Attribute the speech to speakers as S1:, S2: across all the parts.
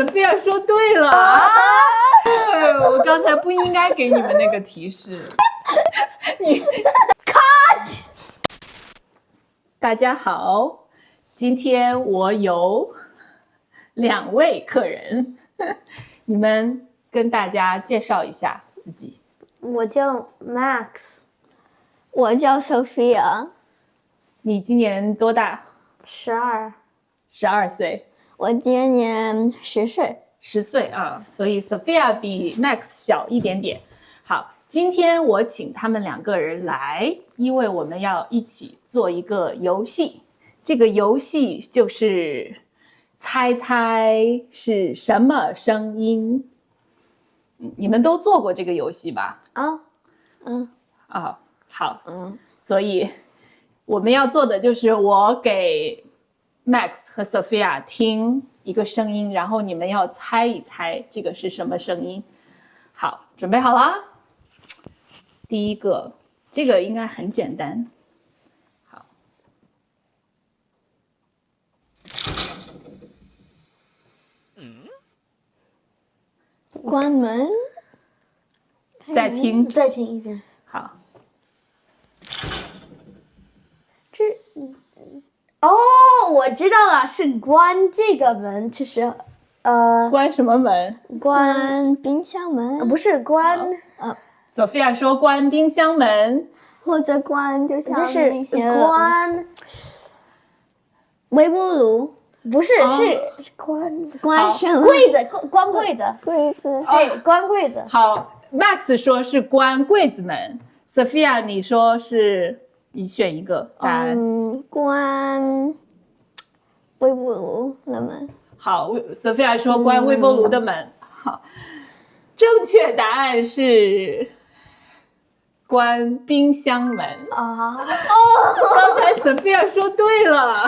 S1: Sophia 说对了我刚才不应该给你们那个提示。你
S2: cut。
S1: 大家好，今天我有2位客人，你们跟大家介绍一下自己。
S2: 我叫 Max，
S3: 我叫 Sophia，
S1: 你今年多大
S2: 12。
S1: 12岁。
S3: 我今年10岁。
S1: 10岁啊，所以 Sophia 比 Max 小一点点。好，今天我请他们2个人来，因为我们要一起做一个游戏。这个游戏就是猜猜是什么声音。你们都做过这个游戏吧？好，所以我们要做的就是我给 Max 和 Sophia 听一个声音，然后你们要猜一猜这个是什么声音。好，准备好了？第一个，这个应该很简单。好，
S3: 关门。
S1: 再听
S2: 一遍。
S1: 好。
S2: 我知道了，是关这个门，其实
S1: 关什么门？
S3: 关冰箱门。
S2: 不是关
S1: Sophia 说关冰箱门，
S3: 或者关就像
S2: 就是
S3: 那些
S2: 关
S3: 微波炉。
S2: 不是是
S3: 关上
S2: 柜子，关柜子。
S3: 柜子。
S2: 对，关柜子。
S1: 好 Max 说是关柜子门， Sophia 你说是，你选一个答案。
S3: 关微波炉的门。
S1: 好，Sophia 说关微波炉的门。好，正确答案是关冰箱门。刚才 Sophia 说对了。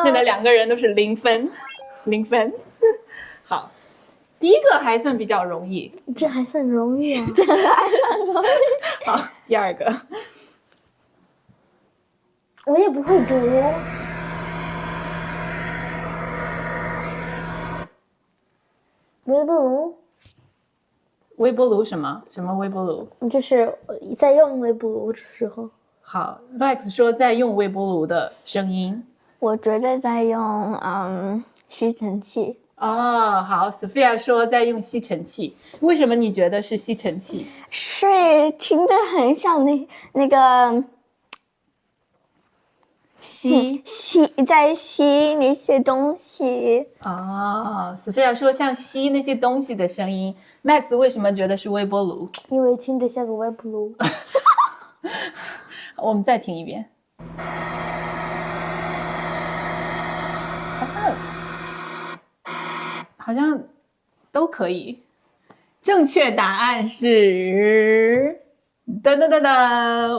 S1: 现在2个人都是0分，0分。好，第一个还算比较容易。
S2: 这还算容易啊。
S1: 好，第2个。
S2: 我也不会读。微波炉。
S1: 微波炉什么微波炉？
S2: 就是在用微波炉的时候。
S1: 好 Max 说在用微波炉的声音。
S3: 我觉得在用吸尘器。
S1: 好 Sophia 说在用吸尘器。为什么你觉得是吸尘器？
S3: 是听得很像那个在吸那些东西。
S1: Sophia 说像吸那些东西的声音。Max 为什么觉得是微波炉？
S2: 因为听着像个微波炉。
S1: 我们再听一遍。好像都可以。正确答案是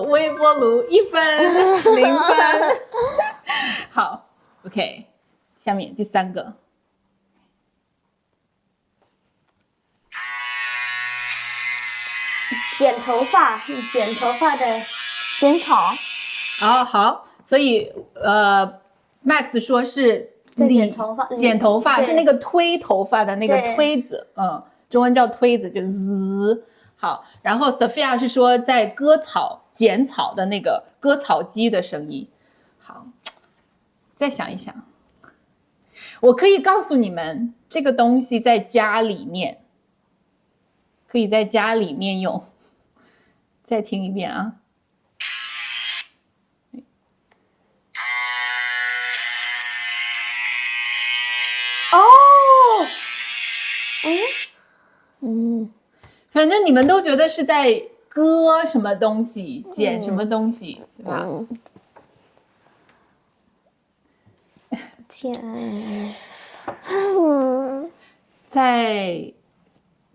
S1: 微波炉，1分，0分。好 ，OK， 下面第3个。
S2: 剪头发的
S3: 剪草。
S1: 好，所以Max 说是剪头发是那个推头发的那个推子，中文叫推子，就是滋。好，然后 Sophia 是说在剪草的那个割草机的声音。好，再想一想，我可以告诉你们，这个东西在家里面，可以在家里面用。再听一遍啊。反正你们都觉得是在割什么东西，剪什么东西，对吧？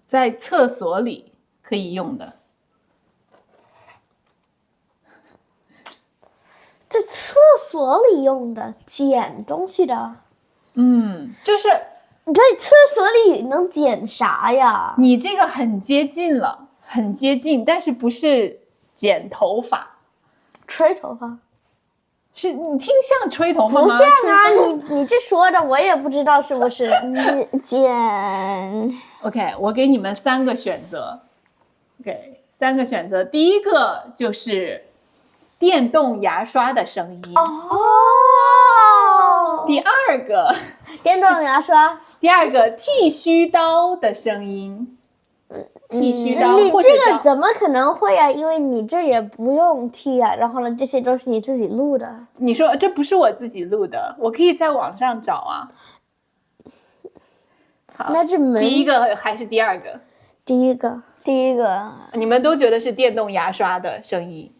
S1: 在厕所里可以用的。
S2: 在厕所里用的，剪东西的。
S1: 就是
S2: 你在厕所里能剪啥呀？
S1: 你这个很接近了，很接近，但是不是剪头发，
S2: 吹头发。
S1: 是你听像吹头发吗？
S2: 不像啊，你这说的我也不知道是不是。
S3: 剪。
S1: OK， 我给你们3个选择。OK，3个选择，第一个就是电动牙刷的声音。第二个，
S2: 电动牙刷。
S1: 第二个剃须刀的声音。剃须刀，
S2: 你
S1: 或者
S2: 这个怎么可能会啊？因为你这也不用剃啊。然后呢，这些都是你自己录的。
S1: 你说这不是我自己录的，我可以在网上找啊。好，
S2: 那这门
S1: 第一个还是第二个？
S2: 第一个。
S1: 你们都觉得是电动牙刷的声音？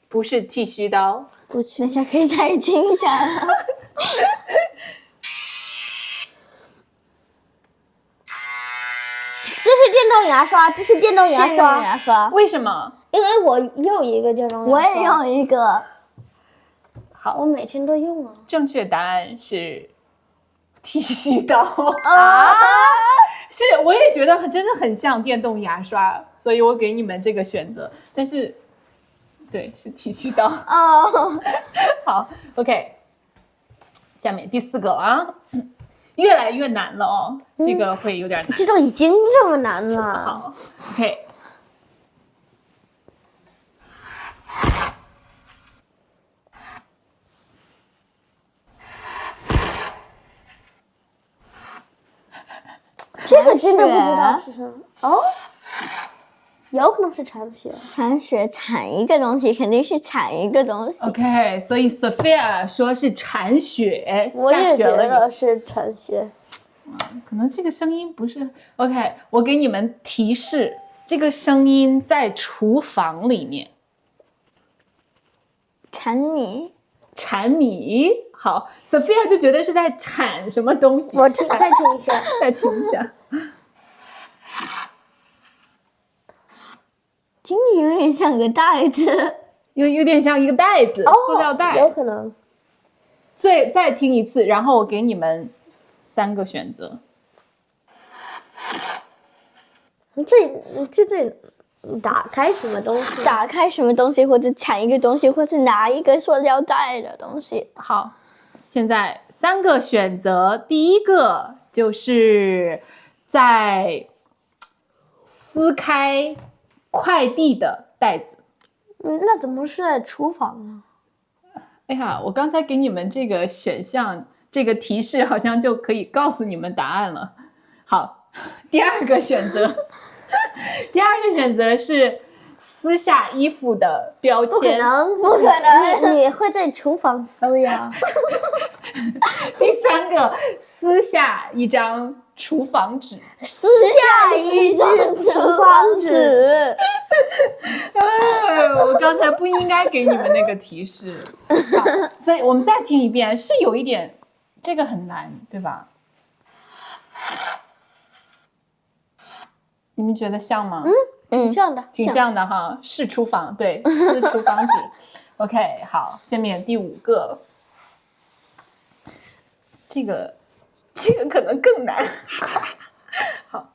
S1: 不是剃须刀。
S2: 不去。
S3: 等下可以再听一下。
S2: 这是电动牙刷，这是电动牙刷。
S1: 为什么？
S2: 因为我有一个电动牙刷，
S3: 我也有一个。
S1: 好，
S2: 我每天都用啊。
S1: 正确答案是剃须刀
S2: 啊！
S1: 是，我也觉得真的很像电动牙刷，所以我给你们这个选择。但是，对，是剃须刀。好 ，OK， 下面第4个啊，越来越难了哦，这个会有点难。
S2: 这都已经这么难了。
S1: 好 ，OK。
S2: 这个真的不知道是什么哦，有可能是铲雪。
S3: 铲雪铲一个东西，肯定是铲一个东西。
S1: OK， 所以 Sophia 说是铲雪，
S2: 我也觉
S1: 下雪了
S2: 得是铲雪。
S1: 可能这个声音不是 OK， 我给你们提示，这个声音在厨房里面。
S3: 铲米。
S1: 铲米，好 ，Sophia 就觉得是在铲什么东西。
S2: 我再听一下，
S1: 再听一下。
S3: 听着有点像个袋子，
S1: 有点像一个袋子，塑料袋。
S2: 有可能。
S1: 再听一次，然后我给你们3个选择。
S2: 这打开什么东西？
S3: 打开什么东西，或者铲一个东西，或者拿一个塑料袋的东西。
S1: 好，现在3个选择，第一个就是在撕开快递的袋子。
S2: 那怎么是在厨房呢？
S1: 哎呀，我刚才给你们这个选项，这个提示好像就可以告诉你们答案了。好，第二个选择。第二个选择是撕下衣服的标签。
S2: 不可能，你会在厨房撕呀。
S1: 第3个，撕下一张厨房纸。
S2: 撕下一张厨房纸。
S1: 我刚才不应该给你们那个提示。好，所以我们再听一遍，是有一点，这个很难，对吧？你们觉得像吗？
S2: 挺像的，
S1: 挺像的哈，是厨房，对，撕厨房纸。OK， 好，下面第5个，这个可能更难。好，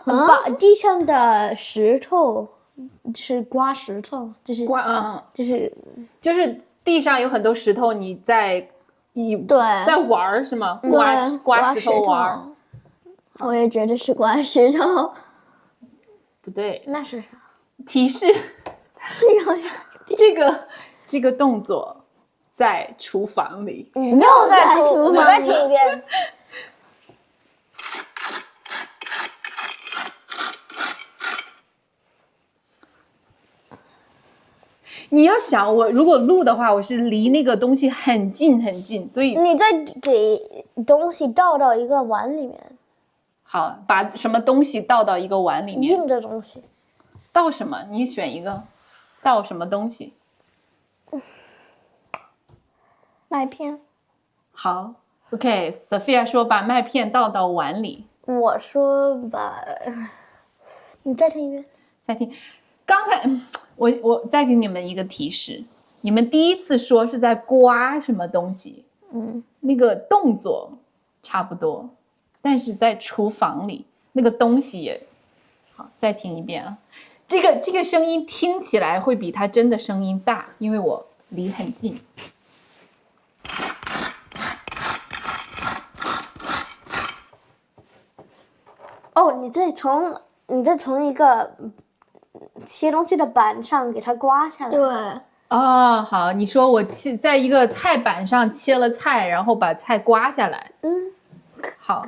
S2: 把地上的石头是刮石头，就是
S1: 就是地上有很多石头，你在玩是吗？刮石头玩。
S3: 我也觉得是刮石头。
S1: 不对，
S2: 那是啥？
S1: 提示。这个动作在厨房里。
S2: 又在厨房，我再听一遍。
S1: 你要想，我如果录的话，我是离那个东西很近很近，所以
S2: 你再给东西倒到一个碗里面。
S1: 好，把什么东西倒到一个碗里面。
S2: 硬的东西。
S1: 倒什么？你选一个，倒什么东西？
S3: 麦片。
S1: 好 ，OK，Sophia 说把麦片倒到碗里。
S2: 我说把，你再听一遍。
S1: 再听，刚才我再给你们一个提示，你们第一次说是在刮什么东西，那个动作差不多，但是在厨房里那个东西也好，再听一遍啊。这个声音听起来会比它真的声音大，因为我离很近。
S2: 哦，你这从一个切东西的板上给它刮下来。
S3: 对，
S1: 哦，好，你说我在一个菜板上切了菜，然后把菜刮下来。好，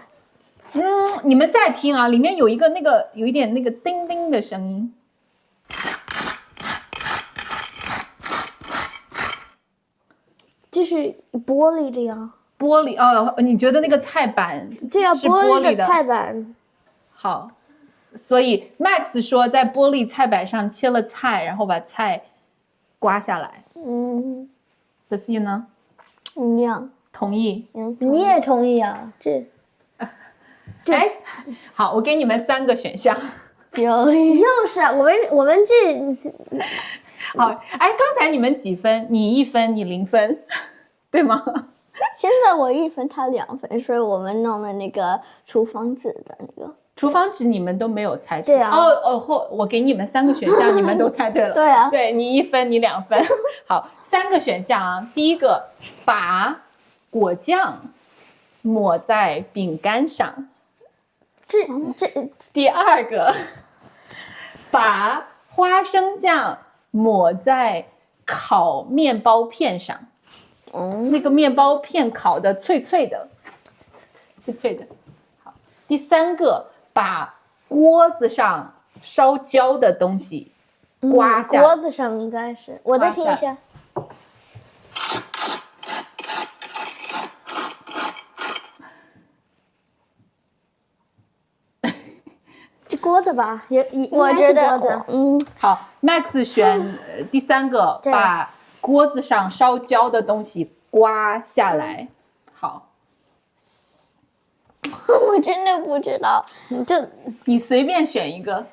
S1: 你们再听啊，里面有一点那个叮叮的声音。
S2: 就是玻璃的呀。
S1: 玻璃哦，你觉得那个菜板
S2: 对呀，
S1: 是玻璃
S2: 的菜板。
S1: 好，所以 Max 说在玻璃菜板上切了菜，然后把菜刮下来。Sophia 呢？
S3: 一样。
S1: 同意？
S2: 你也同意啊？
S1: 哎，好，我给你们3个选项。
S2: 就是啊，我们这
S1: 好，哎，刚才你们几分？你1分，你0分，对吗？
S3: 现在我1分，他2分，所以我们弄了那个厨房纸的那个。
S1: 厨房纸你们都没有猜出。
S2: 对啊。
S1: 我给你们3个选项，你们都猜对了。
S3: 对啊。
S1: 对，你1分，你2分。好，3个选项啊。第一个，把果酱抹在饼干上。第二个，把花生酱抹在烤面包片上。那个面包片烤的脆脆的，脆脆的。好，第3个，把锅子上烧焦的东西刮下。
S2: 锅子上应该是，我再听一下。这锅子吧，
S3: 我觉得
S2: 锅子。
S1: 好 ，Max 选第3个，把锅子上烧焦的东西刮下来。好，
S3: 我真的不知道，
S1: 你随便选一个。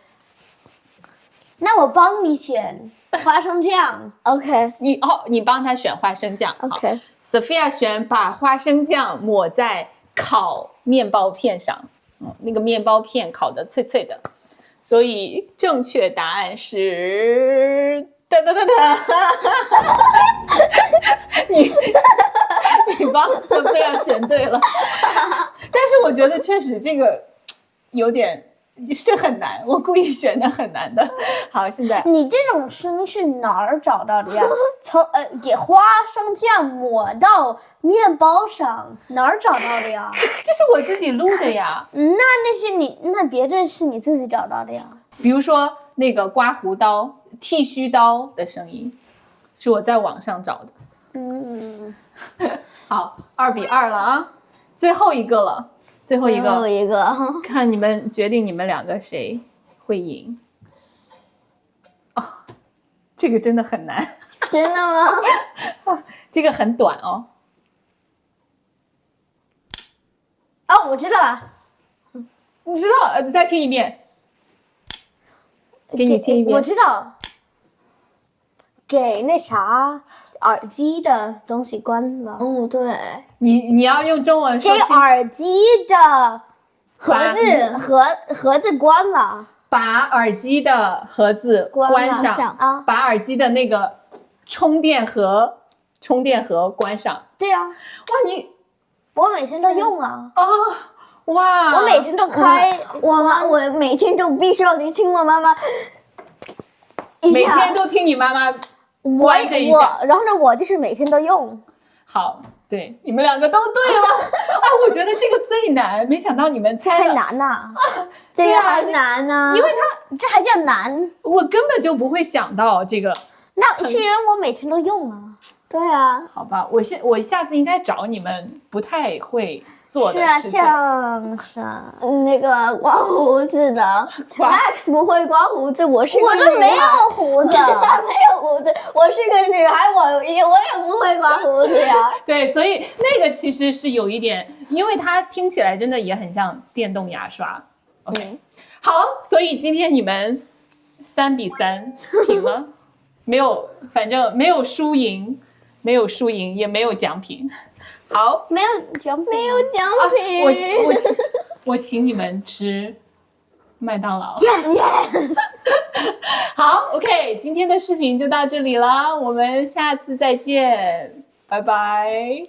S2: 那我帮你选花生酱。
S3: OK，
S1: 你帮他选花生酱。
S3: OK，
S1: Sophia 选把花生酱抹在烤面包片上。那个面包片烤的脆脆的，所以正确答案是哒哒哒哒。你帮 Sophia 选对了，但是我觉得确实这个有点是很难，我故意选的很难的。好，现在
S2: 你这种声音是哪儿找到的呀？给花生酱抹到面包上，哪儿找到的呀？
S1: 这是我自己录的呀。
S2: 那别的是你自己找到的呀？
S1: 比如说那个刮胡刀、剃须刀的声音，是我在网上找的。好，2-2了啊，最后一个了，最后一个，看你们决定你们2个谁会赢。哦，这个真的很难。
S3: 真的吗？
S1: 这个很短哦。
S2: 哦，我知道了。
S1: 你知道？再听一遍。给你听一遍。
S2: 我知道。给那啥耳机的东西关了。
S3: 对。
S1: 你要用中文说。
S2: 给耳机的盒子关了。
S1: 把耳机的盒子关上啊！把耳机的那个充电盒关上。
S2: 对呀。
S1: 哇，
S2: 我每天都用啊。
S1: 哇！
S2: 我每天都开。
S3: 我每天都必须要听我妈妈。
S1: 每天都听你妈妈关这一下。
S2: 然后呢，我就是每天都用。
S1: 好，对，你们2个都对了。我觉得这个最难，没想到你们猜
S2: 太难了。
S3: 这个还难呢，
S1: 因为
S2: 这还叫难？
S1: 我根本就不会想到这个。
S2: 那既然我每天都用啊。
S3: 对啊。
S1: 好吧，我下次应该找你们不太会做的事情。
S2: 像是
S3: 那个刮胡子的 ，Max 不会刮胡子，我是个女孩，
S2: 我都没有胡子，
S3: 他没有胡子，我是个女孩，我也不会刮胡子呀。
S1: 对，所以那个其实是有一点，因为它听起来真的也很像电动牙刷。OK，好，所以今天你们3-3平了，没有，反正没有输赢，也没有奖品。好，
S2: 没有奖品，
S3: 没有奖品。
S1: 我请你们吃麦当劳。
S2: Yes，
S1: 好 ，OK， 今天的视频就到这里了，我们下次再见，拜拜。